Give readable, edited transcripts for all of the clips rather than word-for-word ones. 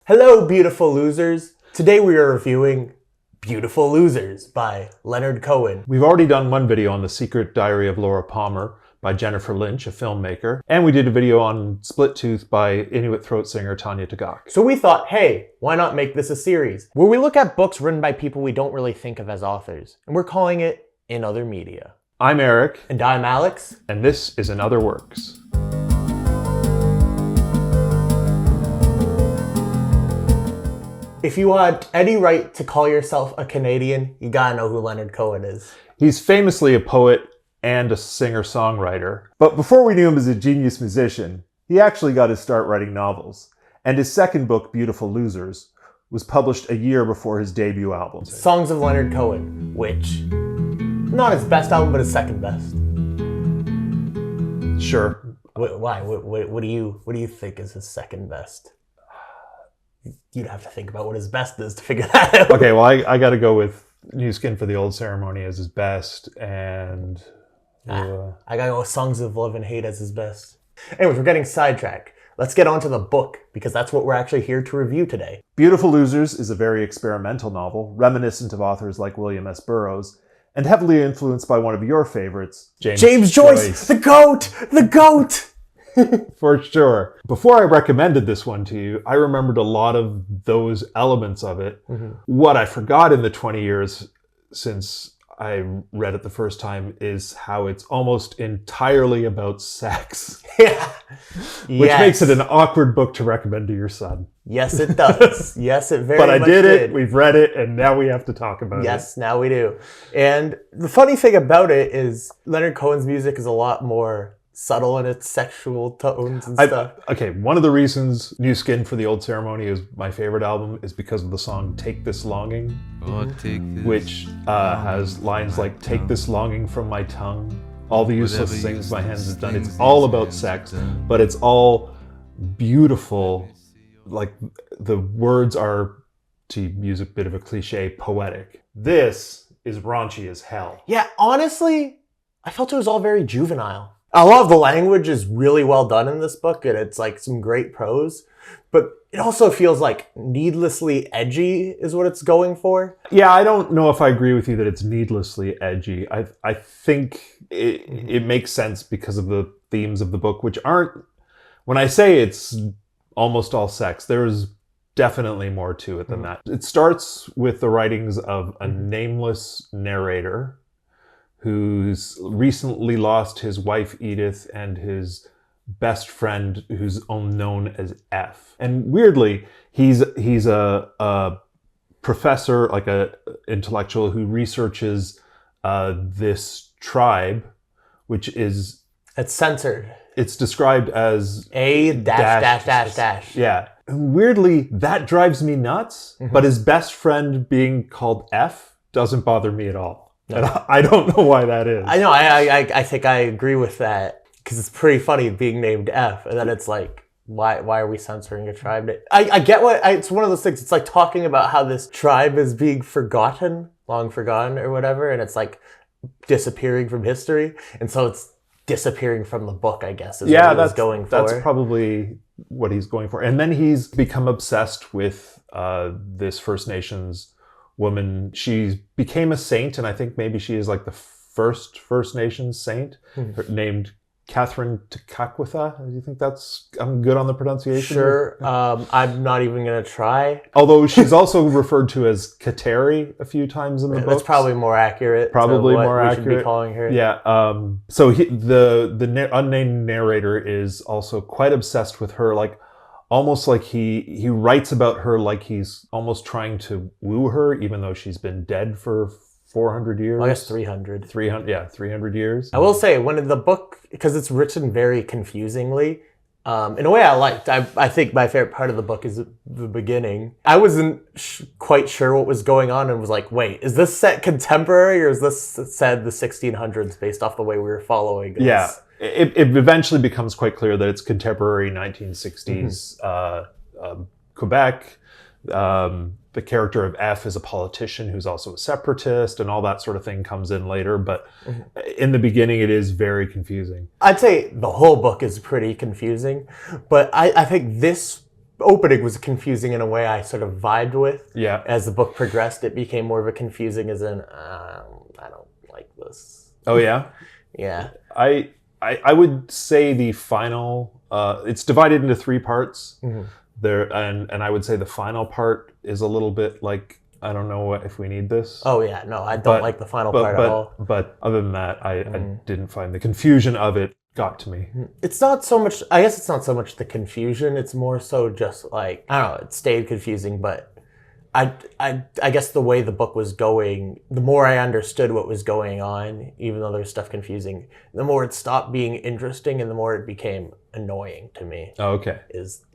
Hello, beautiful losers. Today we are reviewing Beautiful Losers by Leonard Cohen. We've already done one video on The Secret Diary of Laura Palmer by Jennifer Lynch, a filmmaker, and we did a video on Split Tooth by Inuit throat singer Tanya Tagaq. So we thought, hey, why not make this a series where we look at books written by people we don't really think of as authors, and we're calling it In Other Media. I'm Eric. And I'm Alex. And this is In Other Works. If you want any right to call yourself a Canadian, you gotta know who Leonard Cohen is. He's famously a poet and a singer-songwriter. But before we knew him as a genius musician, he actually got his start writing novels. And his second book, Beautiful Losers, was published a year before his debut album. Songs of Leonard Cohen, which, not his best album, but his second best. Sure. Why? What do you think is his second best? You'd have to think about what his best is to figure that out. Okay, well, I got to go with New Skin for the Old Ceremony as his best, and... I gotta go with Songs of Love and Hate as his best. Anyways, we're getting sidetracked. Let's get on to the book, because that's what we're actually here to review today. Beautiful Losers is a very experimental novel, reminiscent of authors like William S. Burroughs, and heavily influenced by one of your favorites, James Joyce! The GOAT! The GOAT! For sure. Before I recommended this one to you, I remembered a lot of those elements of it. Mm-hmm. What I forgot in the 20 years since I read it the first time is how it's almost entirely about sex. Yeah. Which makes it an awkward book to recommend to your son. Yes, it does. Yes, it very much did. But I did it, we've read it, and now we have to talk about it. Yes, now we do. And the funny thing about it is Leonard Cohen's music is a lot more subtle in its sexual tones and stuff. Okay, one of the reasons New Skin for the Old Ceremony is my favorite album is because of the song Take This Longing, which has lines like, take this longing from my tongue, all the useless things my hands have done. It's all about sex, but it's all beautiful. Like, the words are, to use a bit of a cliche, poetic. This is raunchy as hell. Yeah, honestly, I felt it was all very juvenile. A lot of the language is really well done in this book, and it's like some great prose, but it also feels like needlessly edgy is what it's going for. Yeah, I don't know if I agree with you that it's needlessly edgy. I think it makes sense because of the themes of the book, which aren't, when I say it's almost all sex, there's definitely more to it than that. It starts with the writings of a nameless narrator who's recently lost his wife Edith and his best friend who's known as F. And weirdly, he's a professor, like a intellectual who researches this tribe, which is... It's censored. It's described as... A dash. Yeah. And weirdly, that drives me nuts, but his best friend being called F doesn't bother me at all. No. And I don't know why that is. I know, I think I agree with that, because it's pretty funny being named F, and then it's like, why are we censoring a tribe? I get it's one of those things, it's like talking about how this tribe is being forgotten, long forgotten or whatever, and it's like disappearing from history, and so it's disappearing from the book, I guess, is what he's going for. That's probably what he's going for. And then he's become obsessed with this First Nations woman. She became a saint, and I think maybe she is like the first First Nations saint, named Catherine Tekakwitha. Do you think I'm good on the pronunciation? Sure. I'm not even going to try. Although she's also referred to as Kateri a few times in the book. That's probably more accurate. Probably more accurate. We should be calling her. Yeah. So the unnamed narrator is also quite obsessed with her, like almost like he writes about her like he's almost trying to woo her, even though she's been dead for 400 years. Well, I guess 300. 300 years. I will say, when the book, because it's written very confusingly, in a way I liked. I think my favorite part of the book is the beginning. I wasn't quite sure what was going on and was like, wait, is this set contemporary or is this said the 1600s based off the way we were following this? Yeah. It eventually becomes quite clear that it's contemporary 1960s Quebec. The character of F is a politician who's also a separatist, and all that sort of thing comes in later. But in the beginning, it is very confusing. I'd say the whole book is pretty confusing, but I think this opening was confusing in a way I sort of vibed with. Yeah. As the book progressed, it became more of a confusing as in, I don't like this. Oh, yeah? Yeah. I would say the final, it's divided into 3 parts. Mm-hmm. And I would say the final part is a little bit like, I don't know if we need this. Oh, yeah. No, I don't like the final part at all. But other than that, I didn't find the confusion of it got to me. It's not so much, I guess it's not so much the confusion. It's more so just like, I don't know, it stayed confusing, but I guess the way the book was going, the more I understood what was going on, even though there's stuff confusing, the more it stopped being interesting and the more it became annoying to me. Oh, okay.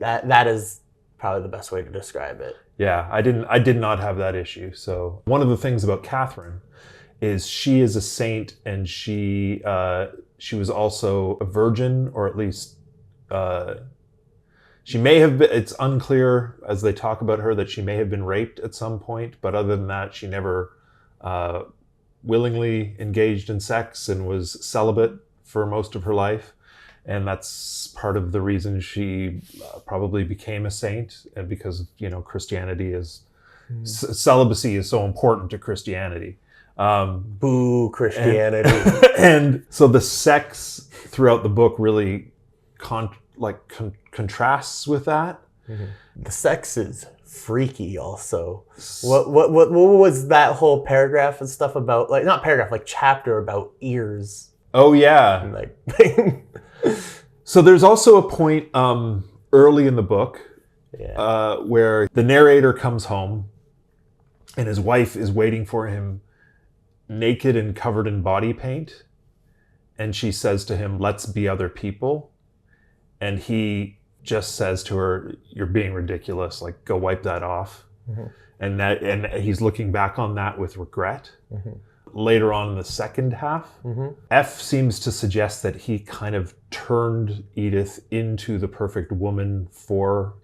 That is probably the best way to describe it. Yeah, I did not have that issue. So one of the things about Catherine is she is a saint, and she was also a virgin, or at least she may have been. It's unclear as they talk about her that she may have been raped at some point, but other than that, she never willingly engaged in sex and was celibate for most of her life. And that's part of the reason she probably became a saint, and because, Christianity is celibacy is so important to Christianity. Boo, Christianity. And so the sex throughout the book really contrasts with that. Mm-hmm. The sex is freaky also. What was that whole paragraph and stuff about, like, not paragraph, like chapter about ears? Oh, yeah. And like So there's also a point early in the book where the narrator comes home and his wife is waiting for him naked and covered in body paint. And she says to him, "Let's be other people." And he just says to her, "You're being ridiculous. Like, go wipe that off." Mm-hmm. And he's looking back on that with regret. Mm-hmm. Later on in the second half, mm-hmm. F seems to suggest that he kind of turned Edith into the perfect woman for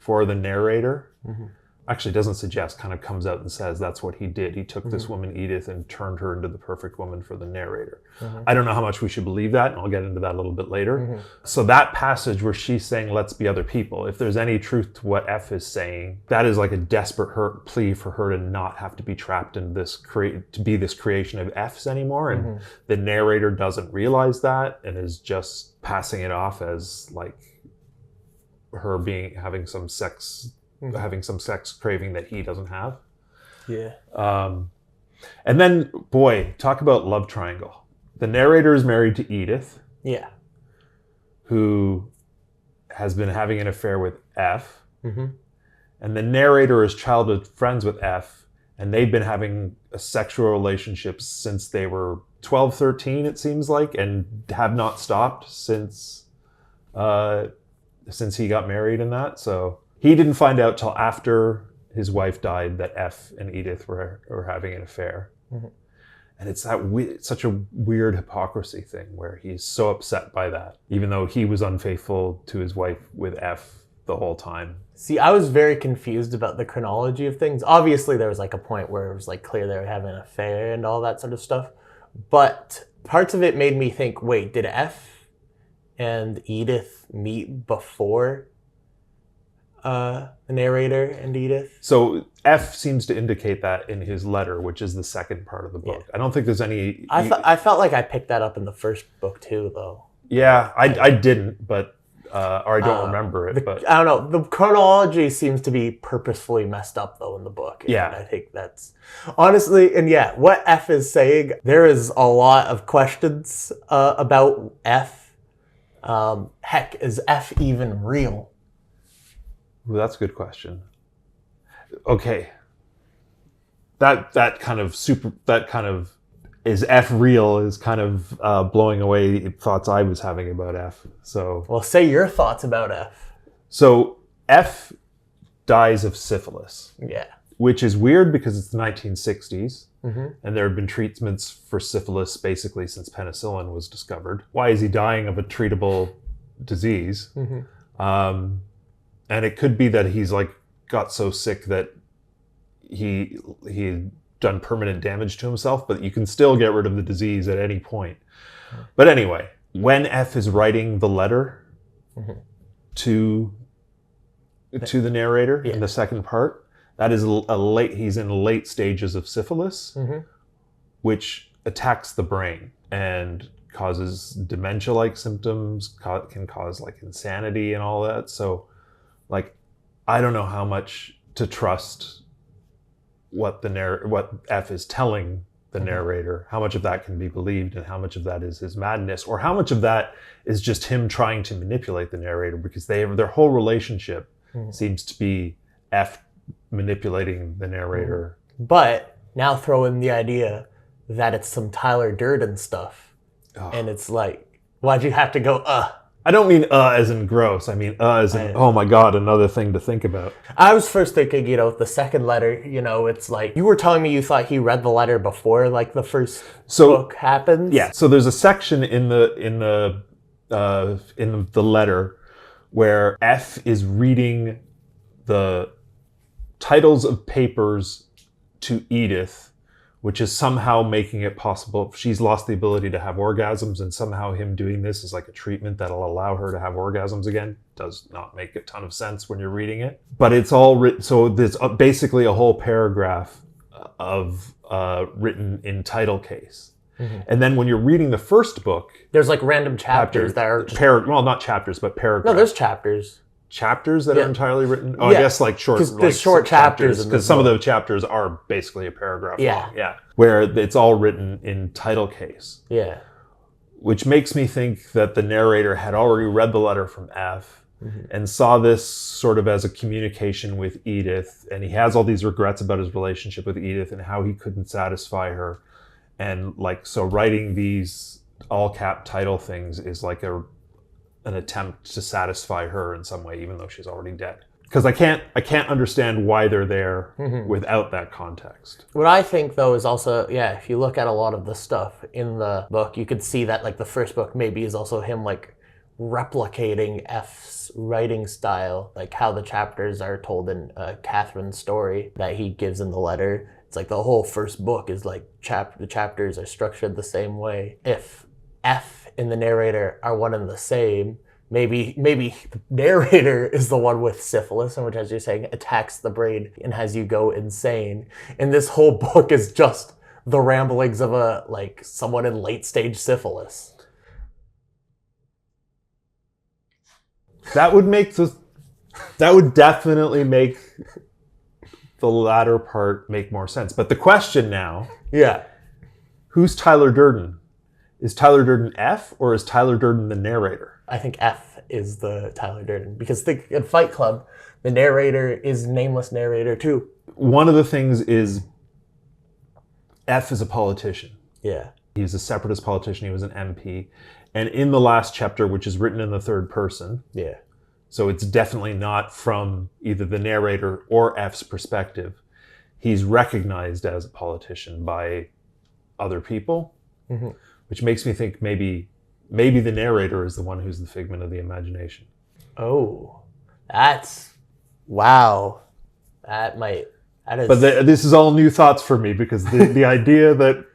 the narrator. Mm-hmm. Actually, doesn't suggest, kind of comes out and says that's what he did. He took this woman, Edith, and turned her into the perfect woman for the narrator. Mm-hmm. I don't know how much we should believe that, and I'll get into that a little bit later. Mm-hmm. So that passage where she's saying, "Let's be other people," if there's any truth to what F is saying, that is like a desperate plea for her to not have to be trapped in this, to be this creation of F's anymore. And the narrator doesn't realize that and is just passing it off as like her having some sex craving that he doesn't have. Yeah. And then, boy, talk about love triangle. The narrator is married to Edith. Yeah. Who has been having an affair with F. Mm-hmm. And the narrator is childhood friends with F. And they've been having a sexual relationship since they were 12, 13, it seems like, and have not stopped since he got married and that. So he didn't find out till after his wife died that F and Edith were having an affair. Mm-hmm. And it's such a weird hypocrisy thing where he's so upset by that, even though he was unfaithful to his wife with F the whole time. See, I was very confused about the chronology of things. Obviously, there was like a point where it was like clear they were having an affair and all that sort of stuff. But parts of it made me think, wait, did F and Edith meet before the narrator and Edith? So F seems to indicate that in his letter, which is the second part of the book. Yeah. I don't think there's any... I felt like I picked that up in the first book too, though. Yeah, I didn't, but... or I don't remember it, but... I don't know. The chronology seems to be purposefully messed up, though, in the book. And yeah. I think that's... Honestly, and yeah, what F is saying, there is a lot of questions about F. Heck, is F even real? Well, that's a good question. Okay. That kind of is F real is kind of blowing away thoughts I was having about F. So, well, say your thoughts about F. So F dies of syphilis. Yeah. Which is weird because it's the 1960s, and there have been treatments for syphilis basically since penicillin was discovered. Why is he dying of a treatable disease? And it could be that he's like got so sick that he done permanent damage to himself, but you can still get rid of the disease at any point. But anyway, when F is writing the letter to to the narrator Yeah. in the second part. That is he's in late stages of syphilis, which attacks the brain and causes dementia-like symptoms, can cause like insanity and all that. So like, I don't know how much to trust what F is telling the narrator, how much of that can be believed and how much of that is his madness, or how much of that is just him trying to manipulate the narrator, because their whole relationship seems to be F manipulating the narrator. But now throw in the idea that it's some Tyler Durden stuff. And it's like, why'd you have to go, I don't mean as in gross. I mean as in, oh my God, another thing to think about. I was first thinking, the second letter, it's like, you were telling me you thought he read the letter before like the first book happens? Yeah. So there's a section in the letter where F is reading the titles of papers to Edith, which is somehow making it possible. She's lost the ability to have orgasms, and somehow him doing this is like a treatment that'll allow her to have orgasms again. Does not make a ton of sense when you're reading it. But it's all written, so there's basically a whole paragraph of written in title case. And then when you're reading the first book, there's like random chapters that are just... well, not chapters, but paragraphs. No, there's chapters. Chapters that are entirely written? Oh, I guess like short... Because there's short chapters. Because some of the chapters are basically a paragraph long. Yeah. Where it's all written in title case. Yeah. Which makes me think that the narrator had already read the letter from F and saw this sort of as a communication with Edith. And he has all these regrets about his relationship with Edith and how he couldn't satisfy her. And like, so writing these all cap title things is like an attempt to satisfy her in some way, even though she's already dead. Because I can't understand why they're there without that context. What I think though is also, if you look at a lot of the stuff in the book, you could see that like the first book maybe is also him like replicating F's writing style, like how the chapters are told in Catherine's story that he gives in the letter. It's like the whole first book is like the chapters are structured the same way. If F and the narrator are one and the same, maybe the narrator is the one with syphilis, and which, as you're saying, attacks the brain and has you go insane. And this whole book is just the ramblings of someone in late stage syphilis. That would definitely make the latter part make more sense. But the question now, who's Tyler Durden? Is Tyler Durden F, or is Tyler Durden the narrator? I think F is the Tyler Durden, because in Fight Club, the narrator is nameless narrator too. One of the things is F is a politician. Yeah. He's a separatist politician. He was an MP. And in the last chapter, which is written in the third person, so it's definitely not from either the narrator or F's perspective, he's recognized as a politician by other people, which makes me think maybe the narrator is the one who's the figment of the imagination. Oh, wow. That is... But this is all new thoughts for me, because the idea that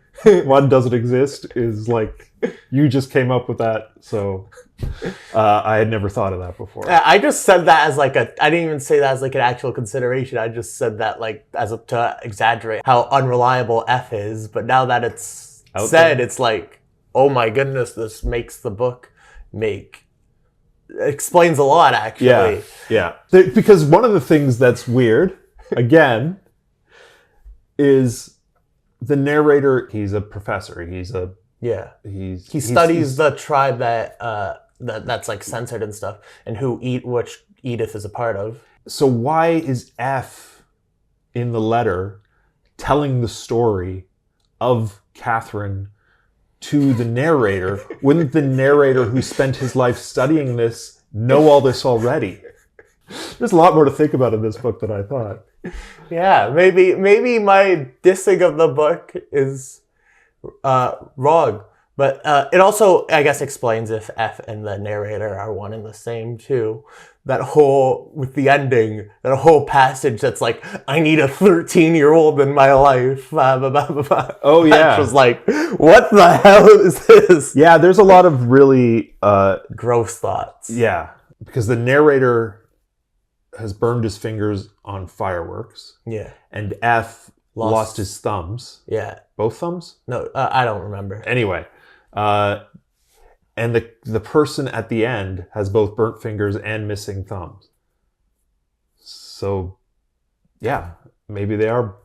one doesn't exist is like, you just came up with that. So I had never thought of that before. I just said that as I didn't even say that as like an actual consideration. I just said that like to exaggerate how unreliable F is. But now that it's said, it's like, oh my goodness, this makes the book explains a lot, actually. Yeah. Because one of the things that's weird, again, is the narrator. He's a professor. He studies the tribe that's like censored and stuff, and which Edith is a part of. So why is F in the letter telling the story of Catherine to the narrator? Wouldn't the narrator, who spent his life studying this, know all this already? There's a lot more to think about in this book than I thought. Yeah, maybe my dissing of the book is wrong. But it also, I guess, explains if F and the narrator are one and the same, too. That whole, with the ending, that whole passage that's like, I need a 13-year-old in my life. Oh, yeah. It was like, what the hell is this? Yeah, there's a lot of really... gross thoughts. Yeah, because the narrator has burned his fingers on fireworks. Yeah. And F lost his thumbs. Yeah. Both thumbs? No, I don't remember. Anyway, and the person at the end has both burnt fingers and missing thumbs. So, yeah, maybe they are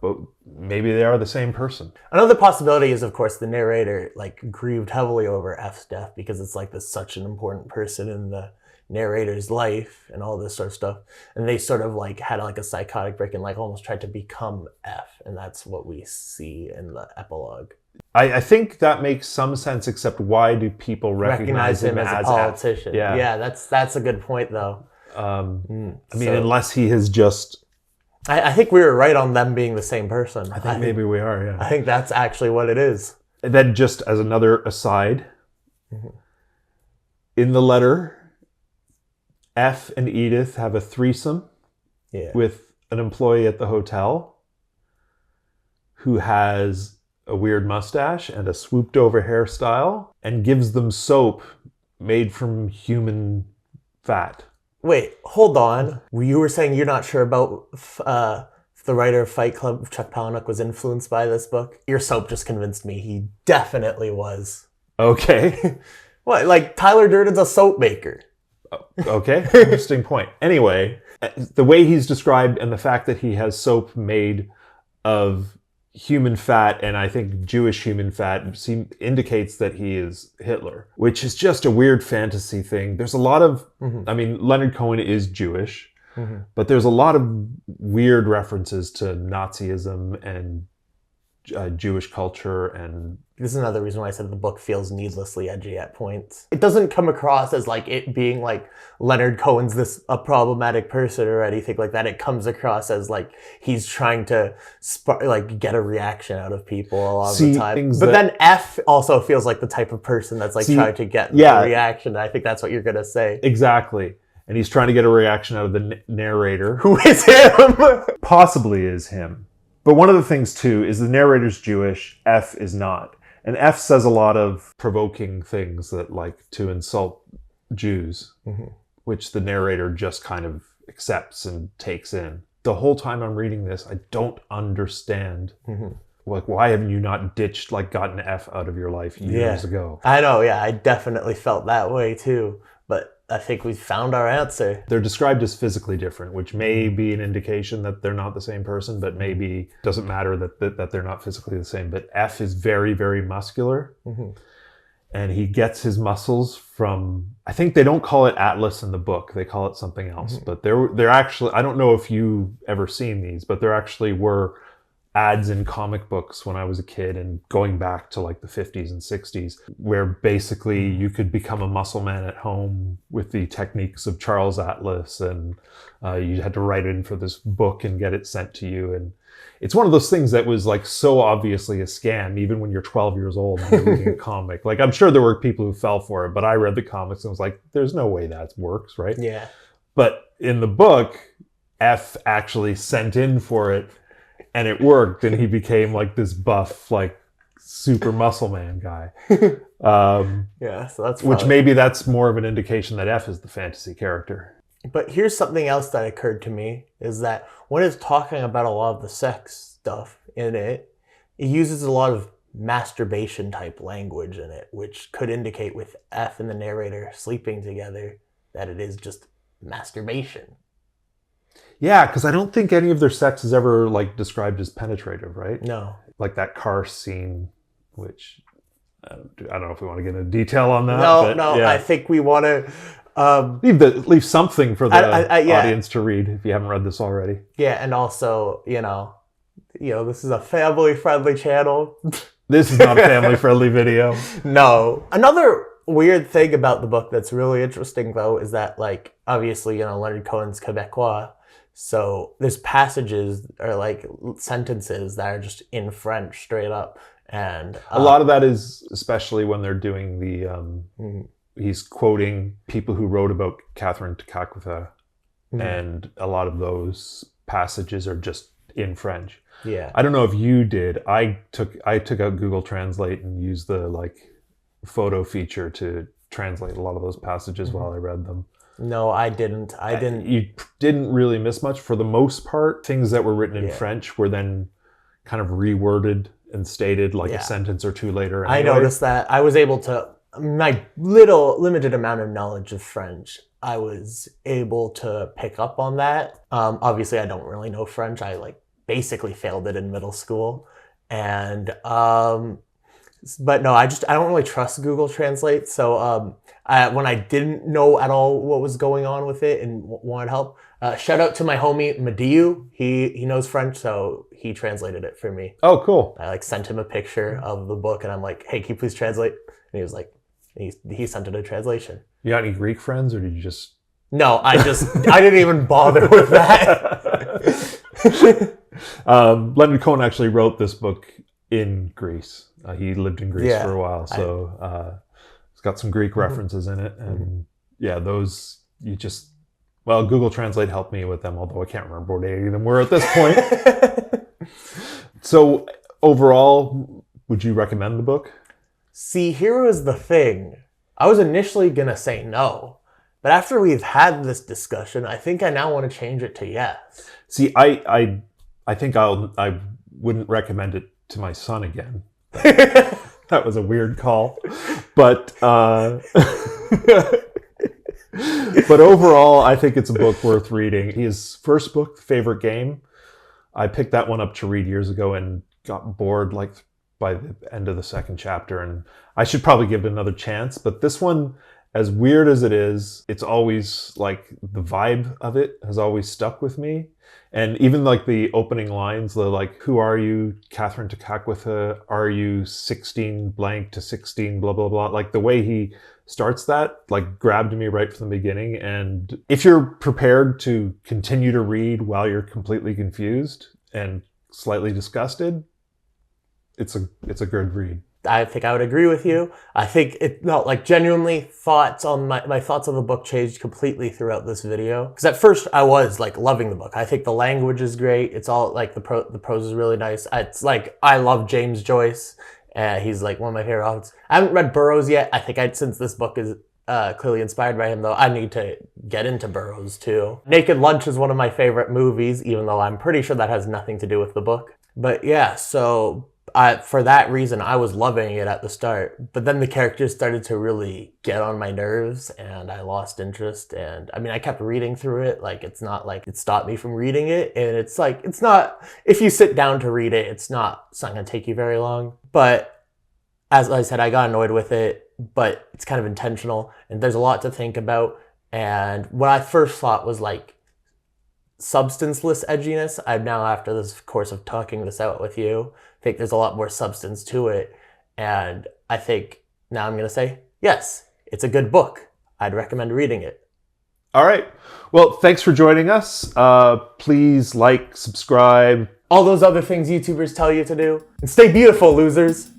the same person. Another possibility is, of course, the narrator like grieved heavily over F's death because it's like this such an important person in the narrator's life and all this sort of stuff, and they sort of like had like a psychotic break and like almost tried to become F, and that's what we see in the epilogue. I think that makes some sense, except why do people recognize him as a politician? F? Yeah, that's a good point though. I mean, unless he has just... I think we were right on them being the same person. I think maybe we are, yeah. I think that's actually what it is. And then just as another aside, in the letter, F and Edith have a threesome with an employee at the hotel who has a weird mustache and a swooped over hairstyle and gives them soap made from human fat. Wait, hold on. You were saying you're not sure about the writer of Fight Club, Chuck Palahniuk, was influenced by this book? Your soap just convinced me he definitely was. Okay. What, like Tyler Durden's a soap maker? Okay, interesting point. Anyway, the way he's described and the fact that he has soap made of human fat, and I think Jewish human fat, indicates that he is Hitler, which is just a weird fantasy thing. There's a lot of, I mean, Leonard Cohen is Jewish, but there's a lot of weird references to Nazism and Jewish culture, and this is another reason why I said the book feels needlessly edgy at points. It doesn't come across as like it being like Leonard Cohen's a problematic person or anything like that. It comes across as like he's trying to get a reaction out of people a lot of the time. But then F also feels like the type of person that's like trying to get a reaction. I think that's what you're gonna say. Exactly. And he's trying to get a reaction out of the narrator. Who is him? Possibly is him. But one of the things, too, is the narrator's Jewish, F is not. And F says a lot of provoking things that like to insult Jews, which the narrator just kind of accepts and takes in. The whole time I'm reading this, I don't understand. Like, why haven't you not ditched, like, gotten F out of your life years ago? I know, yeah. I definitely felt that way, too. But I think we found our answer. They're described as physically different, which may be an indication that they're not the same person, but maybe doesn't matter that they're not physically the same. But F is very, very muscular. And he gets his muscles from, I think they don't call it Atlas in the book. They call it something else. But they're actually, I don't know if you've ever seen these, but there actually were ads in comic books when I was a kid and going back to like the 50s and 60s, where basically you could become a muscle man at home with the techniques of Charles Atlas, and you had to write in for this book and get it sent to you. And it's one of those things that was like so obviously a scam, even when you're 12 years old and you're reading a comic. Like, I'm sure there were people who fell for it, but I read the comics and was like, there's no way that works, right? Yeah. But in the book, F actually sent in for it, and it worked, and he became like this buff, like super muscle man guy. Yeah, so that's which maybe that's more of an indication that F is the fantasy character. But here's something else that occurred to me, is that when it's talking about a lot of the sex stuff in it, it uses a lot of masturbation type language in it, which could indicate with F and the narrator sleeping together that it is just masturbation. Yeah, because I don't think any of their sex is ever like described as penetrative, right? No. Like that car scene, which I don't know if we want to get into detail on that. No, yeah. I think we want to leave something for the audience to read if you haven't read this already. Yeah, and also, you know, this is a family-friendly channel. This is not a family-friendly video. No. Another weird thing about the book that's really interesting, though, is that, like, obviously, Leonard Cohen's Quebecois. So there's passages or like sentences that are just in French straight up. And a lot of that is, especially when they're doing the, he's quoting people who wrote about Catherine Tekakwitha. And a lot of those passages are just in French. Yeah. I don't know if you did. I took out Google Translate and used the like photo feature to translate a lot of those passages while I read them. No, I didn't. I didn't. You didn't really miss much. For the most part, things that were written in Yeah. French were then kind of reworded and stated like Yeah. a sentence or two later. Anyway. I noticed that. I was able to, my little limited amount of knowledge of French, I was able to pick up on that. Obviously, I don't really know French. I like basically failed it in middle school. And, but no, I don't really trust Google Translate. So when I didn't know at all what was going on with it and wanted help, shout out to my homie Madiu. He knows French, so he translated it for me. Oh, cool. I like sent him a picture of the book, and I'm like, "Hey, can you please translate?" And he was like, he sent it a translation. You got any Greek friends, or did you just? No, I didn't even bother with that. Leonard Cohen actually wrote this book in Greece. He lived in Greece for a while, so it's got some Greek references in it, and yeah, those you just. Well, Google Translate helped me with them, although I can't remember what any of them were at this point. So, overall, would you recommend the book? See, here was the thing. I was initially going to say no, but after we've had this discussion, I think I now want to change it to yes. See, I think I wouldn't recommend it to my son again. That was a weird call. But but overall, I think it's a book worth reading. His first book, Favorite Game, I picked that one up to read years ago and got bored like by the end of the second chapter. And I should probably give it another chance. But this one, as weird as it is, it's always like the vibe of it has always stuck with me. And even like the opening lines, the like, who are you, Catherine to Caquitha? Are you 16 blank to 16 blah, blah, blah. Like the way he starts that like grabbed me right from the beginning. And if you're prepared to continue to read while you're completely confused and slightly disgusted, it's a good read. I think I would agree with you. I think genuinely thoughts on my thoughts on the book changed completely throughout this video. Because at first I was like loving the book. I think the language is great. It's all like the prose is really nice. It's like, I love James Joyce. He's like one of my favorite authors. I haven't read Burroughs yet. I think since this book is clearly inspired by him though, I need to get into Burroughs too. Naked Lunch is one of my favorite movies, even though I'm pretty sure that has nothing to do with the book. But yeah, so for that reason, I was loving it at the start. But then the characters started to really get on my nerves and I lost interest. And I mean, I kept reading through it. Like, it's not like it stopped me from reading it. And it's like, it's not, if you sit down to read it, it's not going to take you very long. But as I said, I got annoyed with it, but it's kind of intentional. And there's a lot to think about. And what I first thought was like substanceless edginess. I've now, after this course of talking this out with you, think there's a lot more substance to it. And I think now I'm going to say, yes, it's a good book. I'd recommend reading it. All right. Well, thanks for joining us. Please like, subscribe. All those other things YouTubers tell you to do. And stay beautiful, losers.